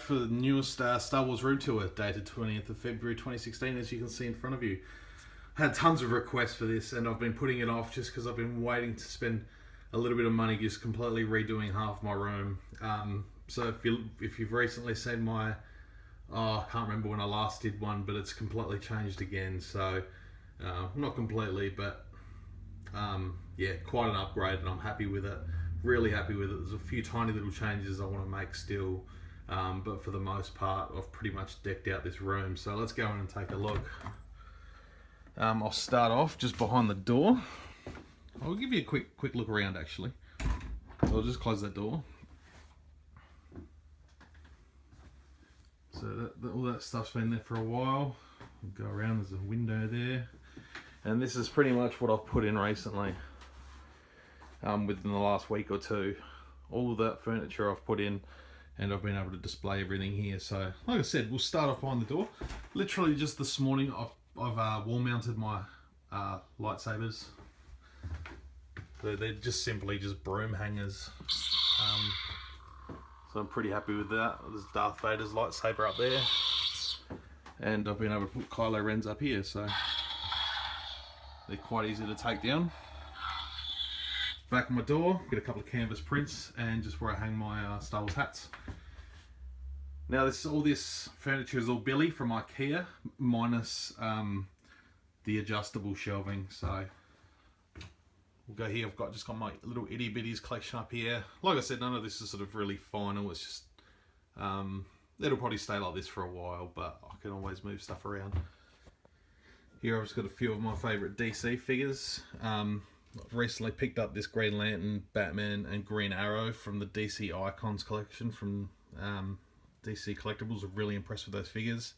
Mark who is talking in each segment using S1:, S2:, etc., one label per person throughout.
S1: for the newest Star Wars room tour, dated 20th of February 2016, as you can see in front of you. I had tons of requests for this, and I've been putting it off just because I've been waiting to spend a little bit of money just completely redoing half my room. So if you've recently seen my, I can't remember when I last did one, but it's completely changed again. So not completely, but yeah, quite an upgrade, and I'm happy with it. Really happy with it. There's a few tiny little changes I want to make still, but for the most part, I've pretty much decked out this room. So let's go in and take a look. I'll start off just behind the door. I'll give you a quick look around actually. I'll just close that door. So all that stuff's been there for a while. I'll go around, there's a window there. And this is pretty much what I've put in recently. Within the last week or two. All of that furniture I've put in, and I've been able to display everything here. So like I said, we'll start off behind the door. Literally just this morning I've wall mounted my lightsabers. They're just simply just broom hangers. So I'm pretty happy with that. There's Darth Vader's lightsaber up there, and I've been able to put Kylo Ren's up here, so they're quite easy to take down. Back on my door, get a couple of canvas prints, and just where I hang my Star Wars hats. Now all this furniture is all Billy from IKEA, minus the adjustable shelving. So we'll go here. I've just got my little itty bitties collection up here. Like I said, none of this is sort of really final. It's just it'll probably stay like this for a while, but I can always move stuff around. Here I've just got a few of my favourite DC figures. I've recently picked up this Green Lantern, Batman and Green Arrow from the DC Icons collection from DC Collectibles. I'm really impressed with those figures.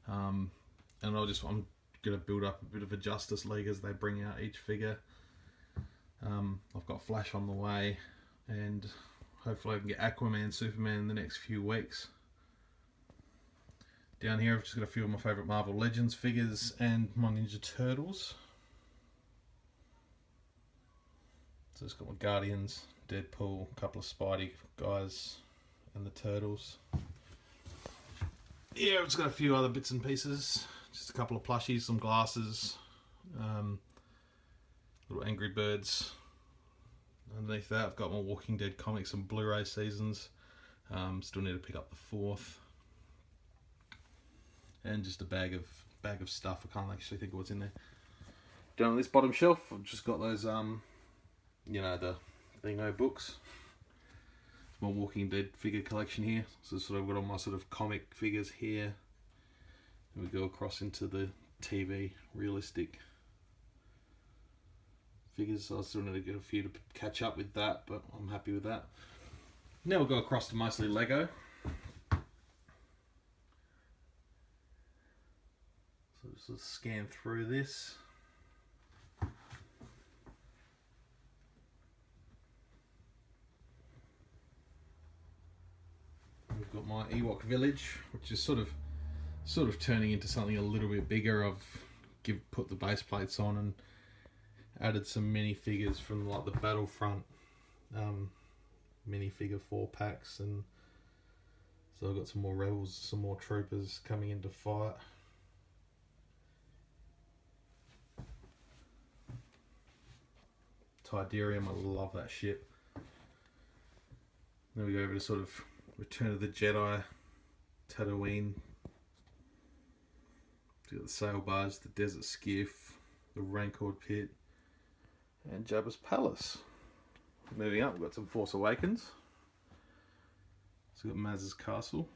S1: And I'm going to build up a bit of a Justice League as they bring out each figure. I've got Flash on the way, and hopefully I can get Aquaman, Superman in the next few weeks. Down here I've just got a few of my favourite Marvel Legends figures and my Ninja Turtles. So it's got my Guardians, Deadpool, a couple of Spidey guys, and the Turtles. Yeah, I've just got a few other bits and pieces. Just a couple of plushies, some glasses, little Angry Birds. Underneath that I've got my Walking Dead comics and Blu-ray seasons. Still need to pick up the fourth. And just a bag of stuff. I can't actually think of what's in there. Down on this bottom shelf I've just got those you know, the Thingo books. My Walking Dead figure collection here. So sort of got all my sort of comic figures here. And we go across into the TV realistic figures. I still need to get a few to catch up with that, but I'm happy with that. Now we'll go across to mostly Lego. So just scan through this. We've got my Ewok village, which is sort of turning into something a little bit bigger. I've put the base plates on and added some minifigures from like the Battlefront minifigure 4-packs, and so I've got some more rebels, some more troopers coming into fight. Tidarium, I love that ship. Then we go over to sort of Return of the Jedi, Tatooine. We've got the sail barge, the desert skiff, the Rancor pit, and Jabba's palace. Moving up, we've got some Force Awakens. So we've got Maz's castle.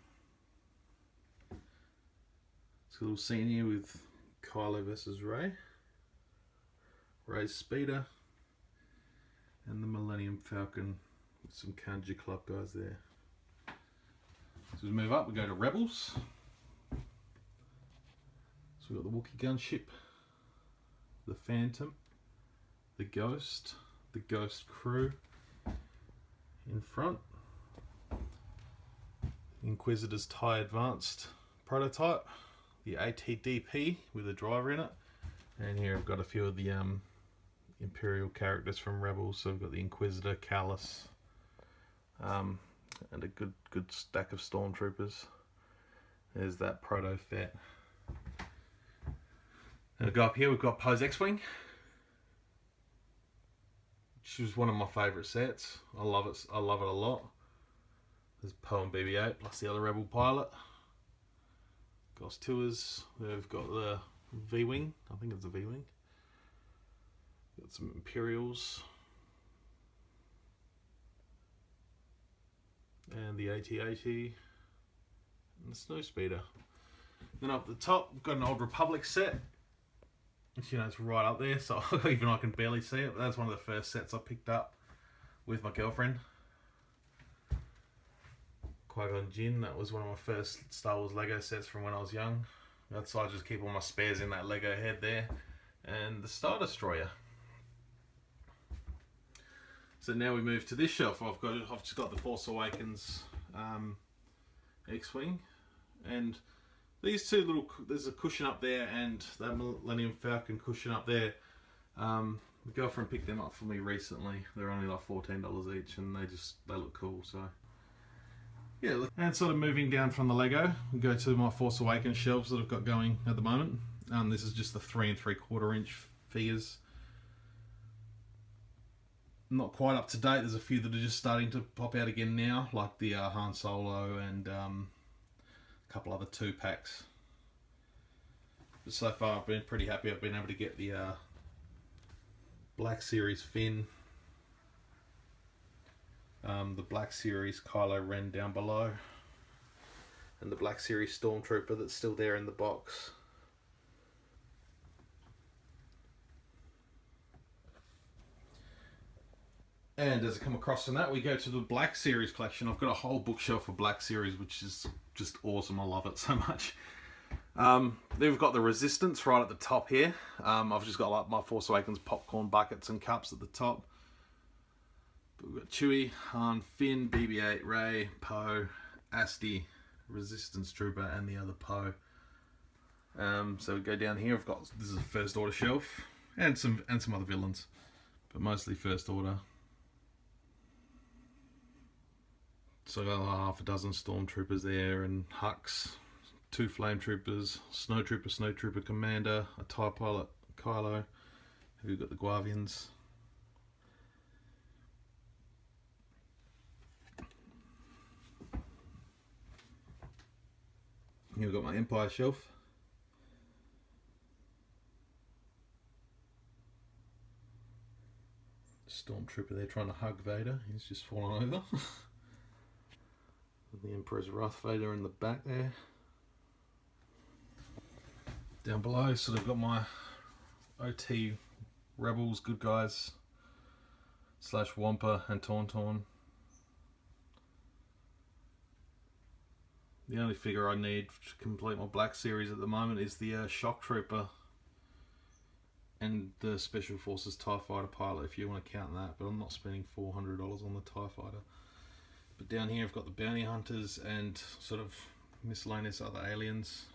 S1: It's a little scene here with Kylo versus Rey. Rey's speeder, and the Millennium Falcon with some Kanji Club guys there. So we move up, we go to Rebels. So we've got the Wookiee gunship, the Phantom, the Ghost crew in front, Inquisitor's TIE Advanced prototype, the ATDP with a driver in it, and here I've got a few of the Imperial characters from Rebels. So I've got the Inquisitor, Callus, and a good stack of stormtroopers. There's that proto Fett. And I go up here, we've got Poe's X-Wing, which was one of my favourite sets. I love it a lot. There's Poe and BB-8 plus the other Rebel pilot. Ghost Tours. We've got the V-Wing. I think it's a V-Wing. Got some Imperials. And the AT-AT. And the Snowspeeder. Then up the top, we've got an Old Republic set. Which, you know, it's right up there, so even I can barely see it. But that's one of the first sets I picked up with my girlfriend. Qui-Gon Jinn, that was one of my first Star Wars Lego sets from when I was young. That's why I just keep all my spares in that Lego head there. And the Star Destroyer. So now we move to this shelf. I've just got the Force Awakens X-Wing. And these two little, there's a cushion up there and that Millennium Falcon cushion up there. My girlfriend picked them up for me recently. They're only like $14 each and they look cool, so. Yeah, look. And sort of moving down from the Lego, we go to my Force Awakens shelves that I've got going at the moment. This is just the 3 3/4 inch figures. Not quite up to date. There's a few that are just starting to pop out again now, like the Han Solo and a couple other 2-packs. But so far I've been pretty happy. I've been able to get the Black Series Finn, the Black Series Kylo Ren down below, and the Black Series Stormtrooper that's still there in the box. And as I come across from that, we go to the Black Series collection. I've got a whole bookshelf of Black Series, which is just awesome. I love it so much. Then we've got the Resistance right at the top here. I've just got like my Force Awakens popcorn buckets and cups at the top. But we've got Chewie, Han, Finn, BB-8, Rey, Poe, Asti, Resistance Trooper, and the other Poe. So we go down here. I've got, this is a First Order shelf, and some other villains, but mostly First Order. So I've got like half a dozen Stormtroopers there, and Hux, 2 Flame Troopers, Snowtrooper Commander, a TIE Pilot Kylo. We've got the Guavians. Here we've got my Empire shelf. Stormtrooper there trying to hug Vader. He's just fallen over. With the Emperor's Wrath Vader in the back there. Down below, sort of got my OT Rebels, Good Guys, / Wampa and Tauntaun. The only figure I need to complete my Black Series at the moment is the Shock Trooper and the Special Forces TIE Fighter pilot, if you want to count that, but I'm not spending $400 on the TIE Fighter. But down here I've got the Bounty Hunters and sort of miscellaneous other aliens.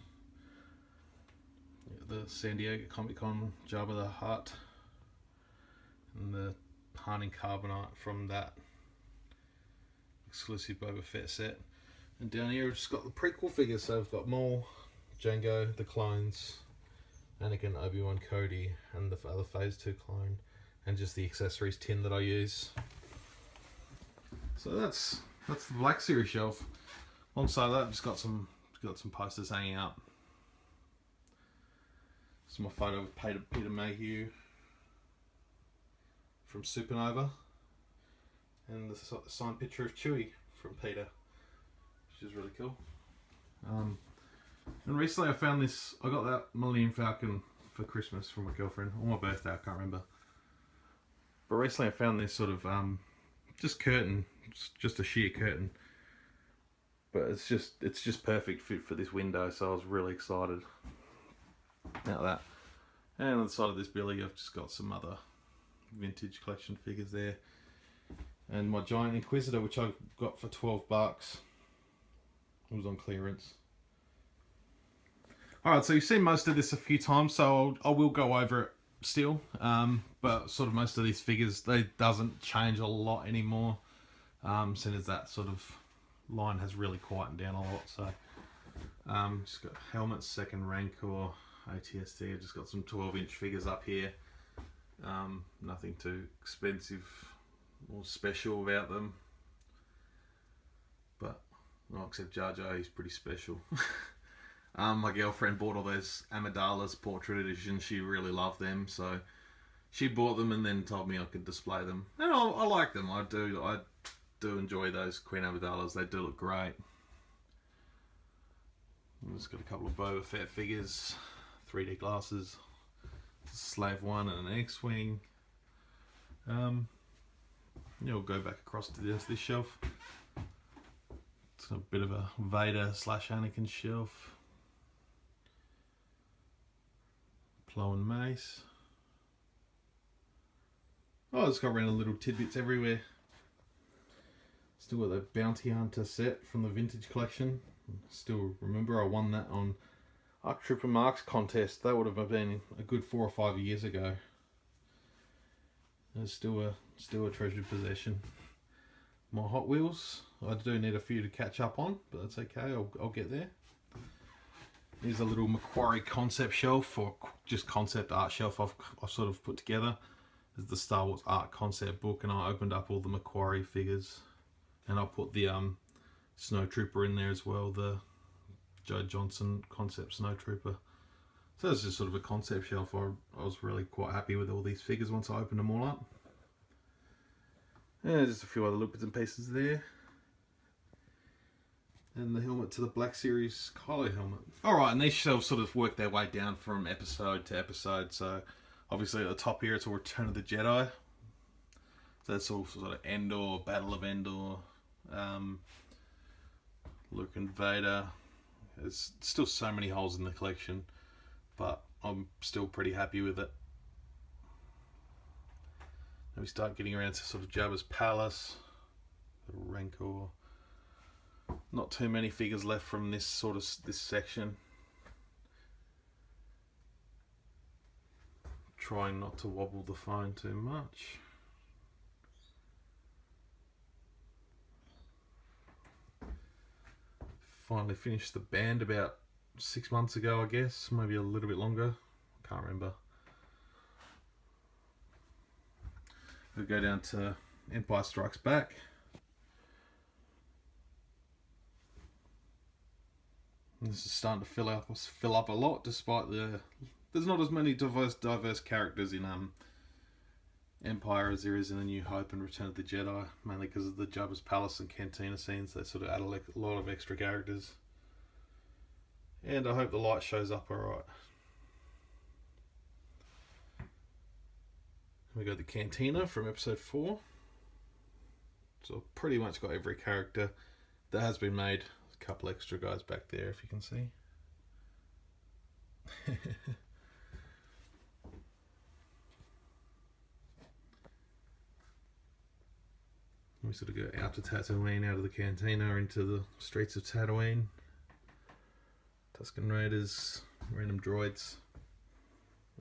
S1: The San Diego Comic-Con Jabba the Hutt and the Harning Carbonite from that exclusive Boba Fett set. And down here I've just got the prequel figures, so I've got Maul, Jango, the clones, Anakin, Obi-Wan, Cody, and the other Phase 2 clone, and just the accessories tin that I use. So that's the Black Series shelf. Alongside that, I've just got some posters hanging up. This is my photo of Peter Mayhew from Supernova, and the signed picture of Chewie from Peter, which is really cool. And recently I found this, I got that Millennium Falcon for Christmas from my girlfriend, or my birthday, I can't remember. But recently I found this sort of just curtain, just a sheer curtain. But it's just perfect fit for this window, so I was really excited about that. And on the side of this billy I've just got some other vintage collection figures there. And my Giant Inquisitor, which I got for $12. It was on clearance. Alright, so you've seen most of this a few times, so I will go over it still. But sort of most of these figures, they doesn't change a lot anymore. Since that sort of line has really quietened down a lot. So just got helmet, second rank or ATST. I've just got some 12-inch figures up here. Nothing too expensive or special about them, but except Jar Jar, he's pretty special. My girlfriend bought all those Amidala's Portrait Edition. She really loved them, so she bought them and then told me I could display them. And I like them. I do enjoy those Queen Amidalas. They do look great. I've just got a couple of Boba Fett figures, 3D glasses, Slave 1 and an X-Wing. We'll go back across to this shelf. It's a bit of a Vader / Anakin shelf. Plo and Mace. Oh, it's got random little tidbits everywhere. Still got the Bounty Hunter set from the vintage collection. Still remember I won that on Arc Trooper Marks contest. That would have been a good 4 or 5 years ago. It's still a treasured possession. My Hot Wheels, I do need a few to catch up on, but that's okay, I'll get there. Here's a little Macquarie concept shelf, or just concept art shelf I've sort of put together. This is the Star Wars art concept book, and I opened up all the Macquarie figures. And I'll put the Snowtrooper in there as well, the Joe Johnson concept Snowtrooper. So it's just sort of a concept shelf. I was really quite happy with all these figures once I opened them all up. And just a few other little bits and pieces there. And the helmet to the Black Series Kylo helmet. Alright, and these shelves sort of work their way down from episode to episode. So obviously at the top here it's all Return of the Jedi. So that's all sort of Endor, Battle of Endor, Luke and Vader. There's still so many holes in the collection, but I'm still pretty happy with it. Then we start getting around to sort of Jabba's palace, the Rancor. Not too many figures left from this section. Trying not to wobble the phone too much. Finally finished the band about 6 months ago, I guess, maybe a little bit longer, can't remember. We'll go down to Empire Strikes Back. And this is starting to fill up a lot, despite there's not as many diverse characters in Empire as there is in A New Hope and Return of the Jedi, mainly because of the Jabba's Palace and Cantina scenes. They sort of add a lot of extra characters. And I hope the light shows up alright. We got the Cantina from episode 4. So I've pretty much got every character that has been made. There's a couple extra guys back there if you can see. We sort of go out to Tatooine, out of the Cantina, into the streets of Tatooine. Tusken Raiders, random droids.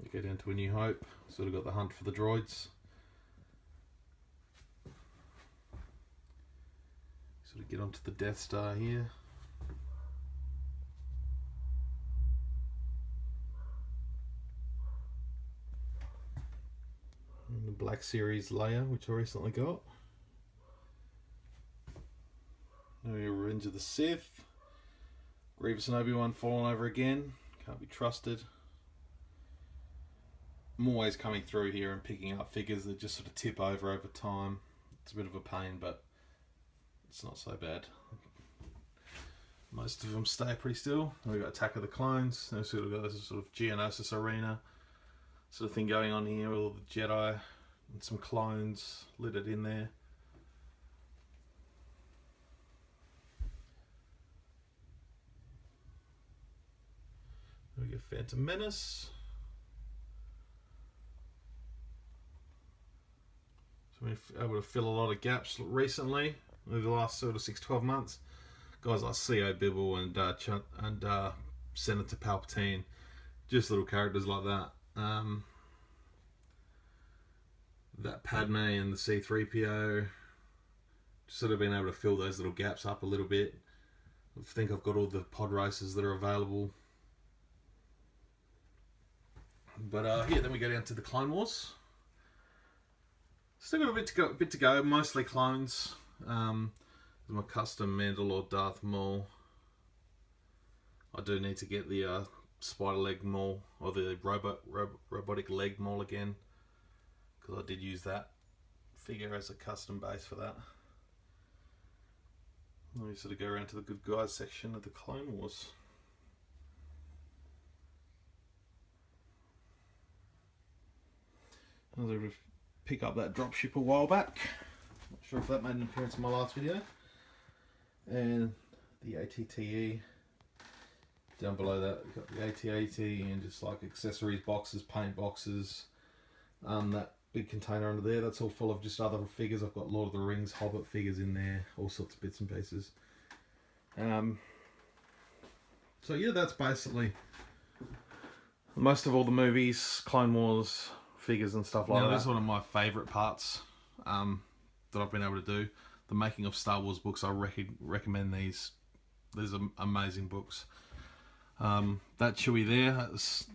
S1: We go down to A New Hope, sort of got the hunt for the droids. Sort of get onto the Death Star here. And the Black Series Leia, which I recently got. Revenge of the Sith. Grievous and Obi-Wan falling over again. Can't be trusted. I'm always coming through here and picking up figures that just sort of tip over time. It's a bit of a pain, but it's not so bad. Most of them stay pretty still. We've got Attack of the Clones. We've sort of got this sort of Geonosis arena sort of thing going on here. All the Jedi and some clones littered in there. We get Phantom Menace. So we've been able to fill a lot of gaps recently, over the last sort of 6-12 months. Guys like C.O. Bibble and Senator Palpatine, just little characters like that. That Padme and the C-3PO, sort of been able to fill those little gaps up a little bit. I think I've got all the pod races that are available. But yeah, then we go down to the Clone Wars. Still got a bit to go. Mostly clones. My custom Mandalore Darth Maul. I do need to get the spider leg Maul, or the robotic leg Maul again, because I did use that figure as a custom base for that. Let me sort of go around to the good guys section of the Clone Wars. I was able to pick up that dropship a while back. Not sure if that made an appearance in my last video. And the ATTE. Down below that, we've got the AT-AT and just like accessories boxes, paint boxes. That big container under there, that's all full of just other figures. I've got Lord of the Rings, Hobbit figures in there, all sorts of bits and pieces. So yeah, that's basically most of all the movies, Clone Wars figures and stuff like that. That's one of my favourite parts that I've been able to do. The making of Star Wars books, I recommend these. These are amazing books. That Chewie there, that's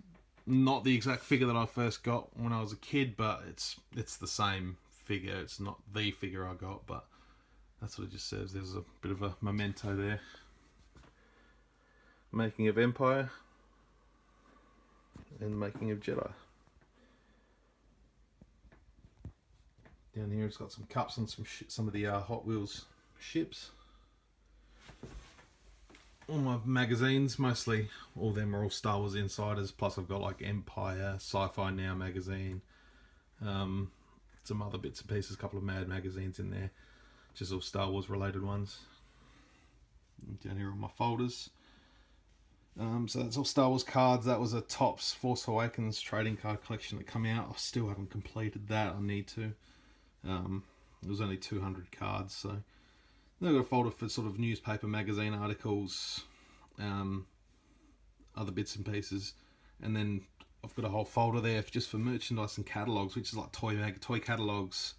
S1: not the exact figure that I first got when I was a kid, but it's the same figure. It's not the figure I got, but that's what it just says. There's a bit of a memento there. Making of Empire and making of Jedi. Down here it's got some cups and some of the Hot Wheels ships. All my magazines, mostly all of them are all Star Wars Insiders, plus I've got like Empire, Sci-Fi Now magazine, some other bits and pieces, a couple of Mad magazines in there, just all Star Wars related ones. And down here are my folders. So that's all Star Wars cards. That was a Topps Force Awakens trading card collection that came out. I still haven't completed that, I need to. It was only 200 cards, so then I've got a folder for sort of newspaper, magazine articles, other bits and pieces, and then I've got a whole folder there just for merchandise and catalogs, which is like toy catalogs,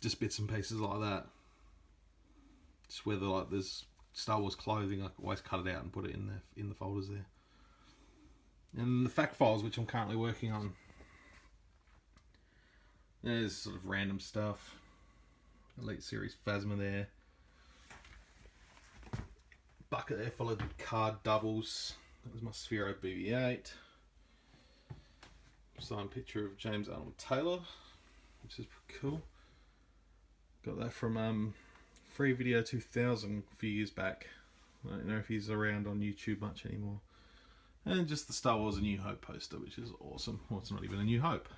S1: just bits and pieces like that. Just whether like there's Star Wars clothing, I can always cut it out and put it in the folders there. And the fact files, which I'm currently working on. There's sort of random stuff. Elite Series Phasma there. Bucket there full of card doubles. That was my Sphero BB-8. Signed picture of James Arnold Taylor, which is pretty cool. Got that from Free Video 2000 a few years back. I don't know if he's around on YouTube much anymore. And just the Star Wars A New Hope poster, which is awesome. Well, it's not even A New Hope.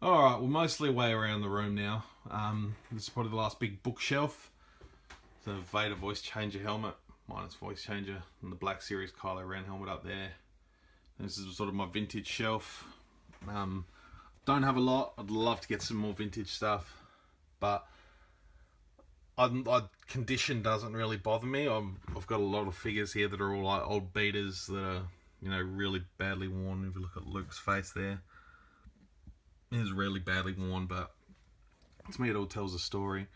S1: Alright, we're mostly way around the room now. This is probably the last big bookshelf. So Vader voice changer helmet, minus voice changer, and the Black Series Kylo Ren helmet up there. And this is sort of my vintage shelf. Don't have a lot. I'd love to get some more vintage stuff, but condition doesn't really bother me. I've got a lot of figures here that are all like old beaters that are, you know, really badly worn. If you look at Luke's face there, it is really badly worn, but to me it all tells a story.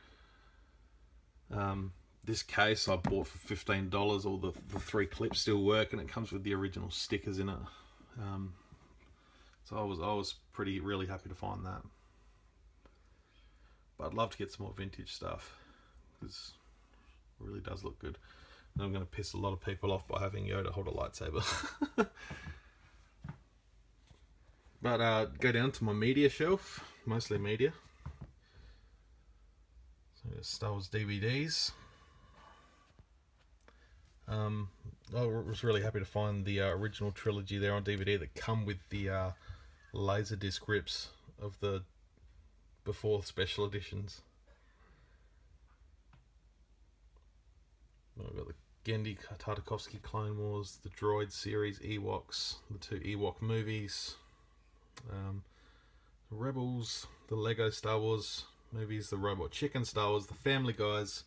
S1: This case I bought for $15. All the 3 clips still work, and it comes with the original stickers in it. So I was really happy to find that. But I'd love to get some more vintage stuff, because it really does look good. And I'm going to piss a lot of people off by having Yoda hold a lightsaber. But go down to my media shelf, mostly media. So Star Wars DVDs. I was really happy to find the original trilogy there on DVD that come with the Laserdisc rips of the before special editions. I've got the Genndy Tartakovsky Clone Wars, the Droid series, Ewoks, the 2 Ewok movies, Rebels, the Lego Star Wars movies, the Robot Chicken Star Wars, the Family Guys,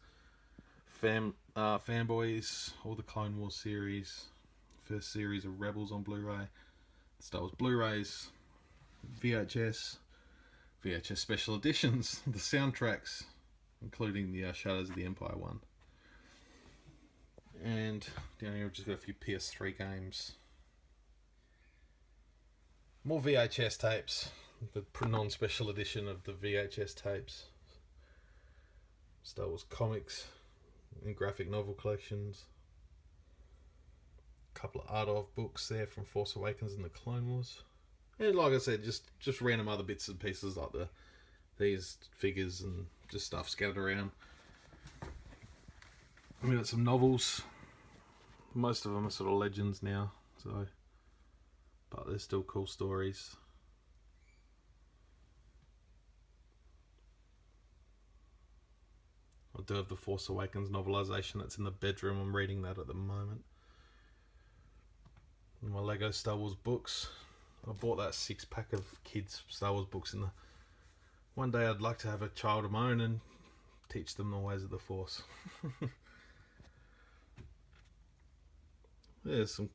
S1: Fanboys, all the Clone Wars series, first series of Rebels on Blu-ray, Star Wars Blu-rays, VHS special editions, the soundtracks, including the Shadows of the Empire one. And down here I've just got a few PS3 games. More VHS tapes, the non-special edition of the VHS tapes. Star Wars comics and graphic novel collections. A couple of art of books there from Force Awakens and the Clone Wars. And like I said, just random other bits and pieces like these figures and just stuff scattered around. We got some novels. Most of them are sort of legends now, so but they're still cool stories. I do have the Force Awakens novelization that's in the bedroom. I'm reading that at the moment. And my Lego Star Wars books. I bought that 6-pack of kids Star Wars books in the... One day I'd like to have a child of my own and teach them the ways of the Force. There's some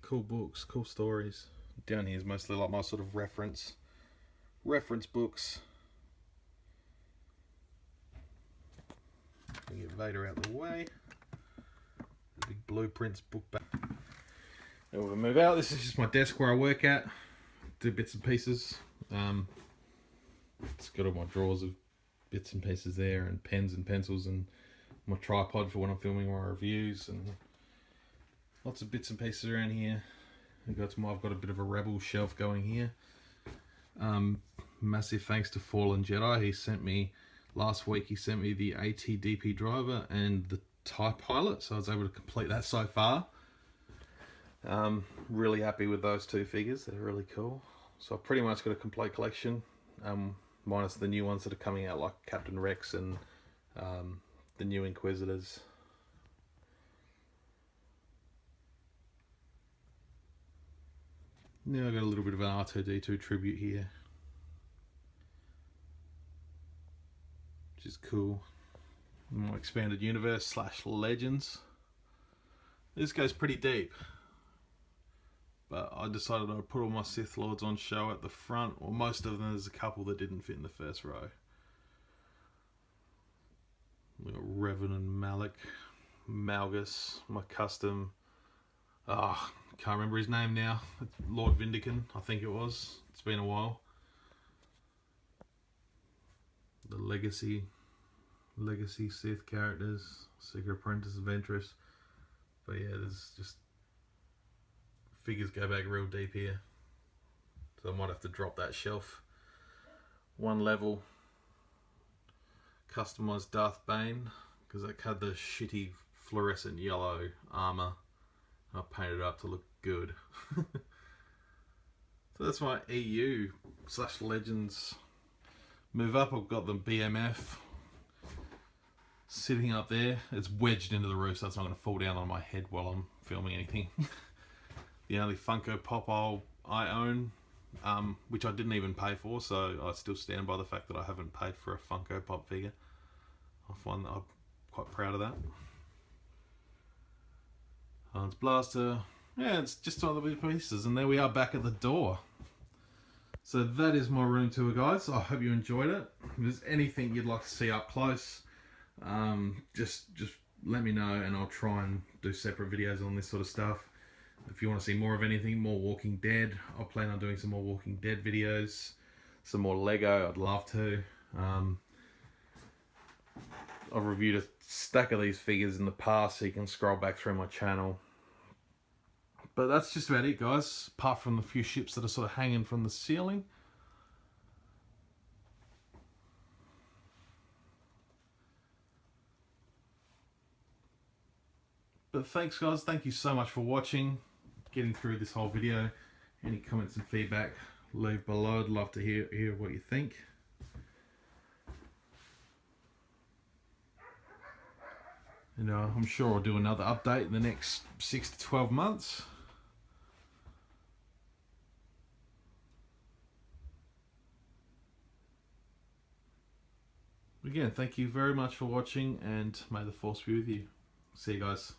S1: cool books, cool stories. Down here is mostly like my sort of reference books. Get Vader out of the way. The big blueprints book back. And we'll move out. This is just my desk where I work at. Do bits and pieces. It's got all my drawers of bits and pieces there, and pens and pencils, and my tripod for when I'm filming my reviews, and lots of bits and pieces around here. I've got a bit of a Rebel shelf going here. Massive thanks to Fallen Jedi. He sent me last week. He sent me the ATDP driver and the TIE Pilot, so I was able to complete that so far. Really happy with those two figures. They're really cool. So I've pretty much got a complete collection, minus the new ones that are coming out, like Captain Rex and the new Inquisitors. Now I've got a little bit of an R2-D2 tribute here, which is cool. My expanded universe / legends. This goes pretty deep, but I decided I'd put all my Sith Lords on show at the front. Well, most of them. There's a couple that didn't fit in the first row. We got Revan and Malak, Malgus, my custom. Can't remember his name now. It's Lord Vindican, I think it was. It's been a while. The Legacy Sith characters, Secret Apprentice, Ventress. But yeah, there's just figures go back real deep here. So I might have to drop that shelf one level. Customized Darth Bane, because that had the shitty fluorescent yellow armor. I painted it up to look good. So that's my EU / Legends move up. I've got the BMF sitting up there. It's wedged into the roof, so it's not going to fall down on my head while I'm filming anything. The only Funko Pop I own, which I didn't even pay for, so I still stand by the fact that I haven't paid for a Funko Pop figure. I find that I'm quite proud of that. Hans Blaster. Yeah, it's just two other big pieces, and there we are back at the door. So that is my room tour, guys. I hope you enjoyed it. If there's anything you'd like to see up close, just let me know, and I'll try and do separate videos on this sort of stuff. If you want to see more of anything, more Walking Dead, I'll plan on doing some more Walking Dead videos. Some more Lego, I'd love to. I've reviewed a stack of these figures in the past, so you can scroll back through my channel. But that's just about it, guys, apart from the few ships that are sort of hanging from the ceiling. But thanks, guys. Thank you so much for watching, getting through this whole video. Any comments and feedback, leave below. I'd love to hear what you think. And I'm sure I'll do another update in the next 6 to 12 months. Again, thank you very much for watching, and may the Force be with you. See you guys.